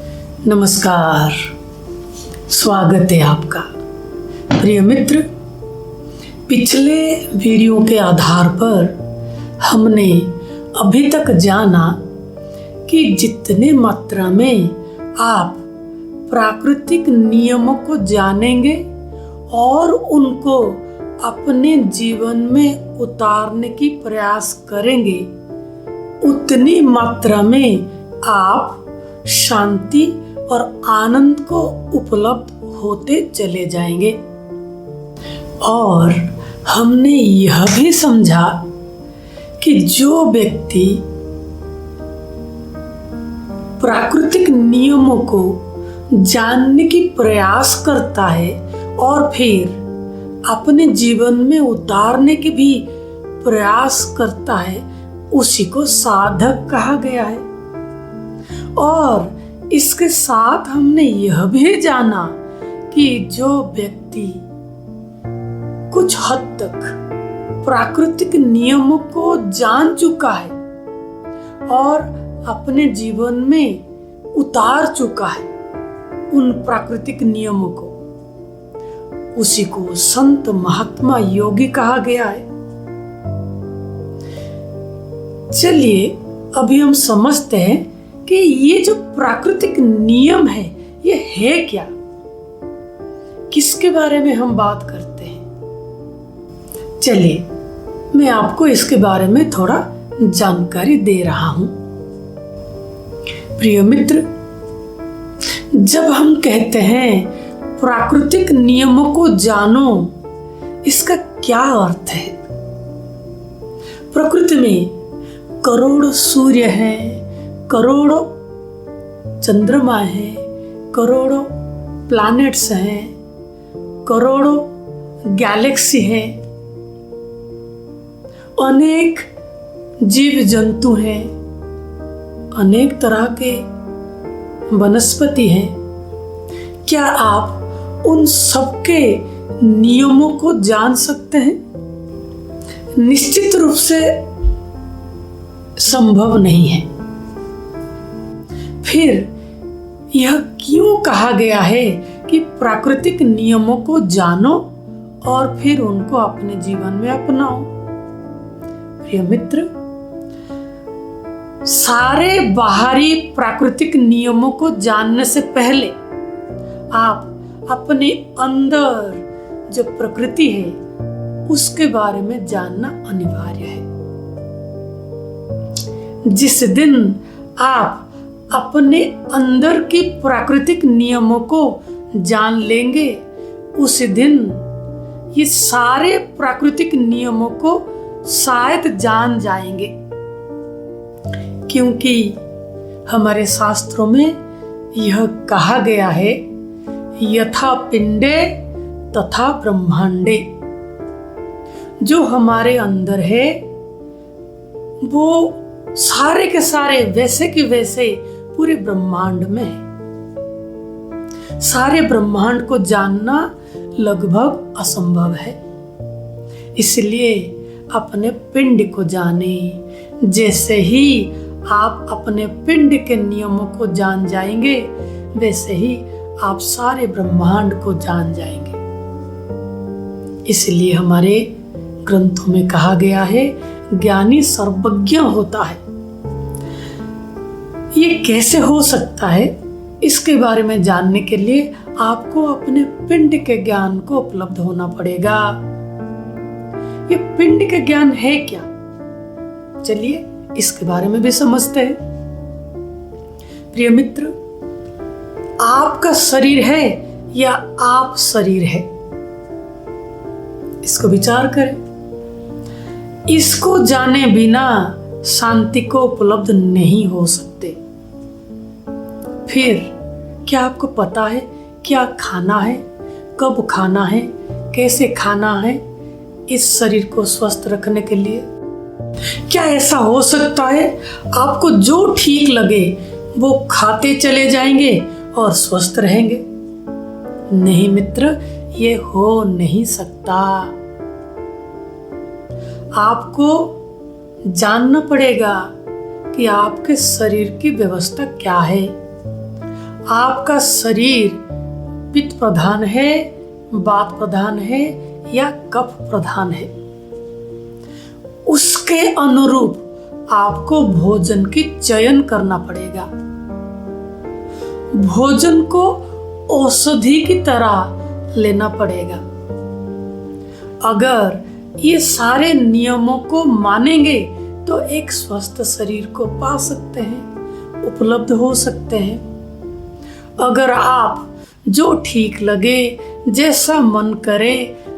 नमस्कार, स्वागत है आपका। प्रिय मित्र, पिछले वीडियो के आधार पर हमने अभी तक जाना कि जितने मात्रा में आप प्राकृतिक नियमों को जानेंगे और उनको अपने जीवन में उतारने की प्रयास करेंगे, उतनी मात्रा में आप शांति और आनंद को उपलब्ध होते चले जाएंगे। और हमने यह भी समझा कि जो व्यक्ति प्राकृतिक नियमों को जानने की प्रयास करता है और फिर अपने जीवन में उतारने की भी प्रयास करता है, उसी को साधक कहा गया है। और इसके साथ हमने यह भी जाना कि जो व्यक्ति कुछ हद तक प्राकृतिक नियमों को जान चुका है और अपने जीवन में उतार चुका है उन प्राकृतिक नियमों को, उसी को संत महात्मा योगी कहा गया है। चलिए अभी हम समझते हैं कि ये जो प्राकृतिक नियम है ये है क्या, किसके बारे में हम बात करते हैं। चलिए मैं आपको इसके बारे में थोड़ा जानकारी दे रहा हूं। प्रिय मित्र, जब हम कहते हैं प्राकृतिक नियमों को जानो, इसका क्या अर्थ है। प्रकृति में करोड़ों सूर्य हैं, करोड़ों चंद्रमा हैं, करोड़ों प्लैनेट्स हैं, करोड़ों गैलेक्सी हैं, अनेक जीव जंतु हैं, अनेक तरह के वनस्पति हैं। क्या आप उन सबके नियमों को जान सकते हैं? निश्चित रूप से संभव नहीं है। फिर यह क्यों कहा गया है कि प्राकृतिक नियमों को जानो और फिर उनको अपने जीवन में अपनाओ। प्रिय मित्र, सारे बाहरी प्राकृतिक नियमों को जानने से पहले आप अपने अंदर जो प्रकृति है उसके बारे में जानना अनिवार्य है। जिस दिन आप अपने अंदर की प्राकृतिक नियमों को जान लेंगे, उस दिन ये सारे प्राकृतिक नियमों को शायद जान जाएंगे, क्योंकि हमारे शास्त्रों में यह कहा गया है, यथा पिंडे तथा ब्रह्मांडे। जो हमारे अंदर है वो सारे के सारे वैसे के वैसे पूरे ब्रह्मांड में है। सारे ब्रह्मांड को जानना लगभग असंभव है। इसलिए अपने पिंड को जाने। जैसे ही आप अपने पिंड के नियमों को जान जाएंगे, वैसे ही आप सारे ब्रह्मांड को जान जाएंगे। इसलिए हमारे ग्रंथों में कहा गया है, ज्ञानी सर्वज्ञ होता है। ये कैसे हो सकता है, इसके बारे में जानने के लिए आपको अपने पिंड के ज्ञान को उपलब्ध होना पड़ेगा। ये पिंड के ज्ञान है क्या? चलिए इसके बारे में भी समझते हैं। प्रिय मित्र, आपका शरीर है या आप शरीर है, इसको विचार करें। इसको जाने बिना शांति को उपलब्ध नहीं हो सकते। फिर क्या आपको पता है क्या खाना है, कब खाना है, कैसे खाना है इस शरीर को स्वस्थ रखने के लिए? क्या ऐसा हो सकता है आपको जो ठीक लगे वो खाते चले जाएंगे और स्वस्थ रहेंगे? नहीं मित्र, ये हो नहीं सकता। आपको जानना पड़ेगा कि आपके शरीर की व्यवस्था क्या है। आपका शरीर पित्त प्रधान है, वात प्रधान है या कफ प्रधान है, उसके अनुरूप आपको भोजन की चयन करना पड़ेगा। भोजन को औषधि की तरह लेना पड़ेगा। अगर ये सारे नियमों को मानेंगे तो एक स्वस्थ शरीर को पा सकते हैं, उपलब्ध हो सकते हैं। अगर आप जो ठीक लगे, जैसा मन करे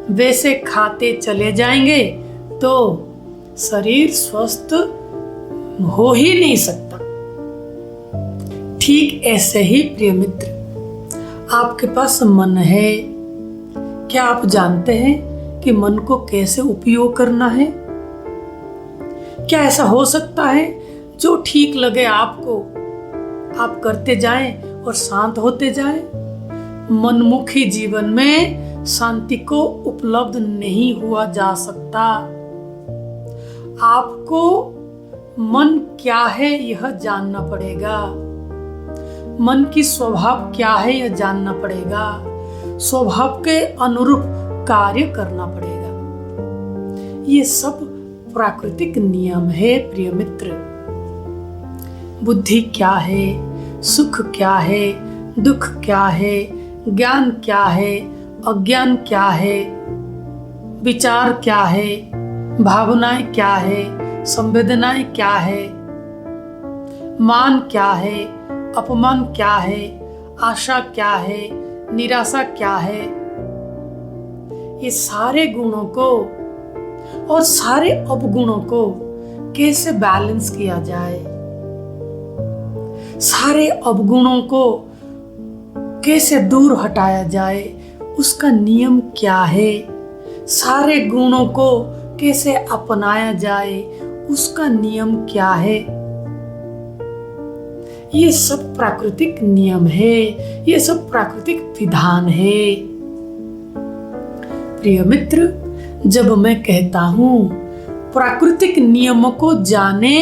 वैसे खाते चले जाएंगे तो शरीर स्वस्थ हो ही नहीं सकता। ठीक ऐसे ही प्रिय मित्र, आपके पास मन है। क्या आप जानते हैं कि मन को कैसे उपयोग करना है? क्या ऐसा हो सकता है जो ठीक लगे आपको आप करते जाएं और शांत होते जाएं? मनमुखी जीवन में शांति को उपलब्ध नहीं हुआ जा सकता। आपको मन क्या है यह जानना पड़ेगा। मन की स्वभाव क्या है यह जानना पड़ेगा। स्वभाव के अनुरूप कार्य करना पड़ेगा। ये सब प्राकृतिक नियम है प्रिय मित्र। बुद्धि क्या है, सुख क्या है, दुख क्या है, ज्ञान क्या है, अज्ञान क्या है, विचार क्या है, भावनाएं क्या है, संवेदनाएं क्या है, मान क्या है, अपमान क्या है, आशा क्या है, निराशा क्या है। ये सारे गुणों को और सारे अवगुणों को कैसे बैलेंस किया जाए, सारे अवगुणों को कैसे दूर हटाया जाए, उसका नियम क्या है। सारे गुणों को कैसे अपनाया जाए, उसका नियम क्या है। ये सब प्राकृतिक नियम है, ये सब प्राकृतिक विधान है। प्रिय मित्र, जब मैं कहता हूं प्राकृतिक नियमों को जाने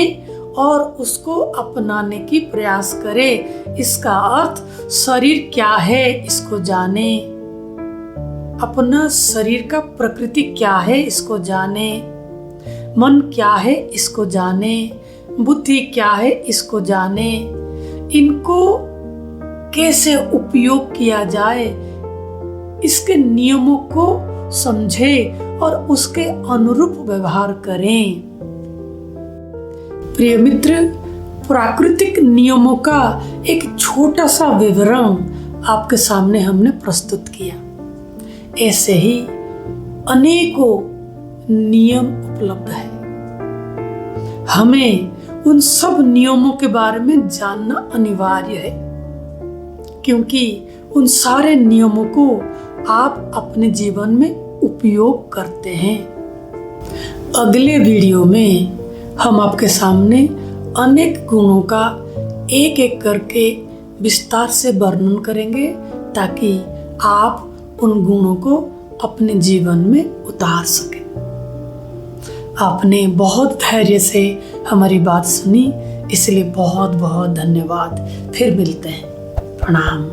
और उसको अपनाने की प्रयास करे, इसका अर्थ शरीर क्या है इसको जाने, अपना शरीर का प्रकृति क्या है इसको जाने, मन क्या है इसको जाने, बुद्धि क्या है इसको जाने, इनको कैसे उपयोग किया जाए, इसके नियमों को समझे और उसके अनुरूप व्यवहार करें। प्रिय मित्र, प्राकृतिक नियमों का एक छोटा सा विवरण आपके सामने हमने प्रस्तुत किया। ऐसे ही अनेकों नियम उपलब्ध है। हमें उन सब नियमों के बारे में जानना अनिवार्य है, क्योंकि उन सारे नियमों को आप अपने जीवन में उपयोग करते हैं। अगले वीडियो में हम आपके सामने अनेक गुणों का एक एक करके विस्तार से वर्णन करेंगे, ताकि आप उन गुणों को अपने जीवन में उतार सकें। आपने बहुत धैर्य से हमारी बात सुनी, इसलिए बहुत बहुत धन्यवाद। फिर मिलते हैं। प्रणाम।